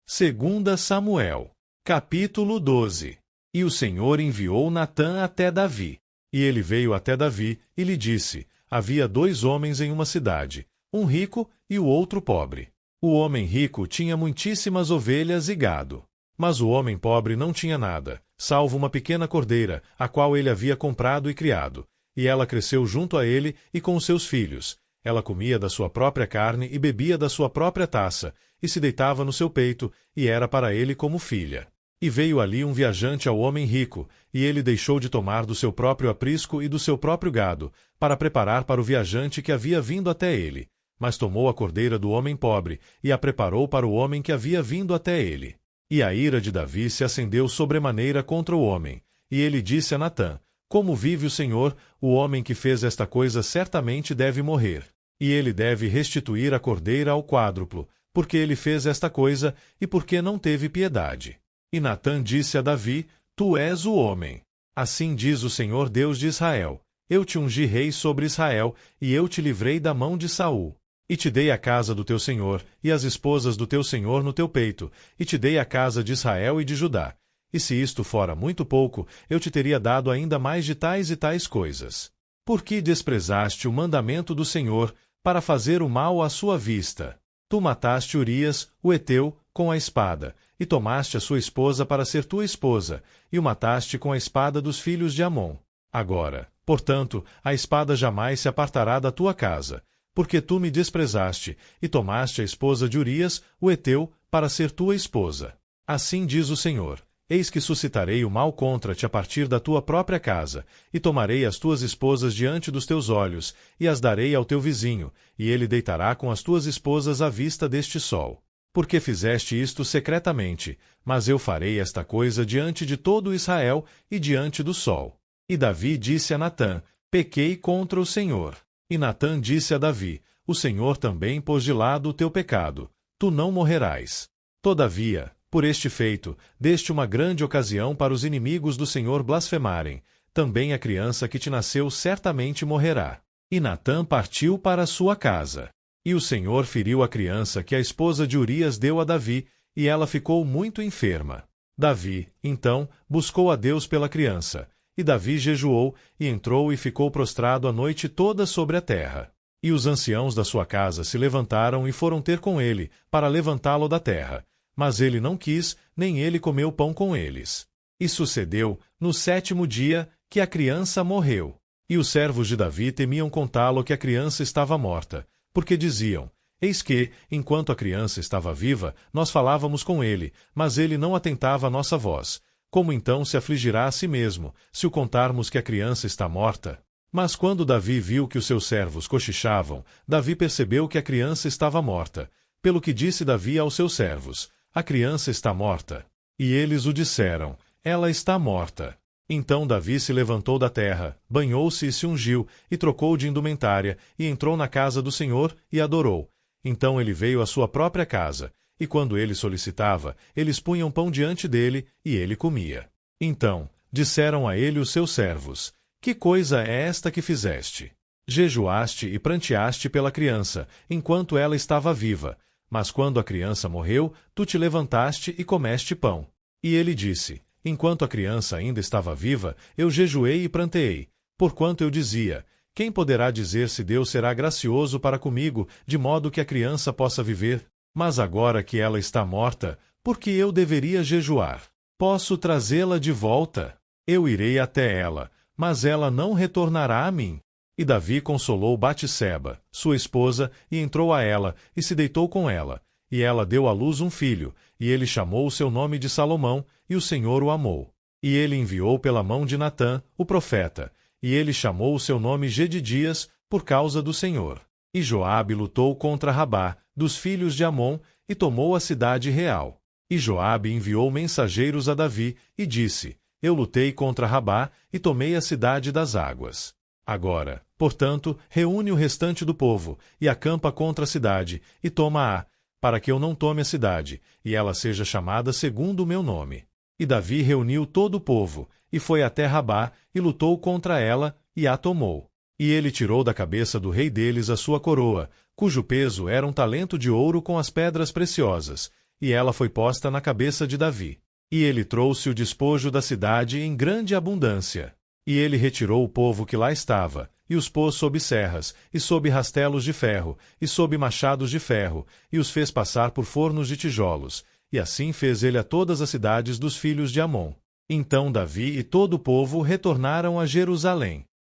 Segunda Samuel, capítulo 12. E o Senhor enviou Natã até Davi. E ele veio até Davi e lhe disse: havia 2 homens em uma cidade, um rico e o outro pobre. O homem rico tinha muitíssimas ovelhas e gado. Mas o homem pobre não tinha nada, salvo uma pequena cordeira, a qual ele havia comprado e criado. E ela cresceu junto a ele e com os seus filhos. Ela comia da sua própria carne e bebia da sua própria taça, e se deitava no seu peito, e era para ele como filha. E veio ali um viajante ao homem rico, e ele deixou de tomar do seu próprio aprisco e do seu próprio gado, para preparar para o viajante que havia vindo até ele. Mas tomou a cordeira do homem pobre, e a preparou para o homem que havia vindo até ele. E a ira de Davi se acendeu sobremaneira contra o homem. E ele disse a Natã: como vive o Senhor, o homem que fez esta coisa certamente deve morrer. E ele deve restituir a cordeira ao quádruplo, porque ele fez esta coisa, e porque não teve piedade. E Natã disse a Davi: tu és o homem. Assim diz o Senhor Deus de Israel: eu te ungi rei sobre Israel, e eu te livrei da mão de Saul. E te dei a casa do teu senhor, e as esposas do teu senhor no teu peito, e te dei a casa de Israel e de Judá. E se isto fora muito pouco, eu te teria dado ainda mais de tais e tais coisas. Por que desprezaste o mandamento do Senhor, para fazer o mal à sua vista? Tu mataste Urias, o heteu, com a espada, e tomaste a sua esposa para ser tua esposa, e o mataste com a espada dos filhos de Amon. Agora, portanto, a espada jamais se apartará da tua casa, porque tu me desprezaste, e tomaste a esposa de Urias, o heteu, para ser tua esposa. Assim diz o Senhor: eis que suscitarei o mal contra-te a partir da tua própria casa, e tomarei as tuas esposas diante dos teus olhos, e as darei ao teu vizinho, e ele deitará com as tuas esposas à vista deste sol. Porque fizeste isto secretamente, mas eu farei esta coisa diante de todo Israel e diante do sol. E Davi disse a Natã: pequei contra o Senhor. E Natã disse a Davi: o Senhor também pôs de lado o teu pecado, tu não morrerás. Todavia, por este feito, deste uma grande ocasião para os inimigos do Senhor blasfemarem, também a criança que te nasceu certamente morrerá. E Natã partiu para a sua casa. E o Senhor feriu a criança que a esposa de Urias deu a Davi, e ela ficou muito enferma. Davi, então, buscou a Deus pela criança. E Davi jejuou, e entrou e ficou prostrado a noite toda sobre a terra. E os anciãos da sua casa se levantaram e foram ter com ele, para levantá-lo da terra. Mas ele não quis, nem ele comeu pão com eles. E sucedeu, no 7º dia, que a criança morreu. E os servos de Davi temiam contá-lo que a criança estava morta, porque diziam: eis que, enquanto a criança estava viva, nós falávamos com ele, mas ele não atentava à nossa voz. Como então se afligirá a si mesmo, se o contarmos que a criança está morta? Mas quando Davi viu que os seus servos cochichavam, Davi percebeu que a criança estava morta. Pelo que disse Davi aos seus servos: a criança está morta. E eles o disseram: ela está morta. Então Davi se levantou da terra, banhou-se e se ungiu, e trocou de indumentária, e entrou na casa do Senhor, e adorou. Então ele veio à sua própria casa. E quando ele solicitava, eles punham pão diante dele, e ele comia. Então, disseram a ele os seus servos: que coisa é esta que fizeste? Jejuaste e pranteaste pela criança, enquanto ela estava viva, mas quando a criança morreu, tu te levantaste e comeste pão. E ele disse: enquanto a criança ainda estava viva, eu jejuei e pranteei, porquanto eu dizia: quem poderá dizer se Deus será gracioso para comigo, de modo que a criança possa viver? Mas agora que ela está morta, por que eu deveria jejuar? Posso trazê-la de volta? Eu irei até ela, mas ela não retornará a mim. E Davi consolou Batseba, sua esposa, e entrou a ela, e se deitou com ela. E ela deu à luz um filho, e ele chamou o seu nome de Salomão, e o Senhor o amou. E ele enviou pela mão de Natã, o profeta, e ele chamou o seu nome Gedidias, por causa do Senhor. E Joabe lutou contra Rabá, dos filhos de Amon, e tomou a cidade real. E Joabe enviou mensageiros a Davi, e disse: eu lutei contra Rabá, e tomei a cidade das águas. Agora, portanto, reúne o restante do povo, e acampa contra a cidade, e toma-a, para que eu não tome a cidade, e ela seja chamada segundo o meu nome. E Davi reuniu todo o povo, e foi até Rabá, e lutou contra ela, e a tomou. E ele tirou da cabeça do rei deles a sua coroa, cujo peso era um talento de ouro com as pedras preciosas, e ela foi posta na cabeça de Davi. E ele trouxe o despojo da cidade em grande abundância. E ele retirou o povo que lá estava, e os pôs sob serras, e sob rastelos de ferro, e sob machados de ferro, e os fez passar por fornos de tijolos, e assim fez ele a todas as cidades dos filhos de Amon. Então Davi e todo o povo retornaram a Jerusalém.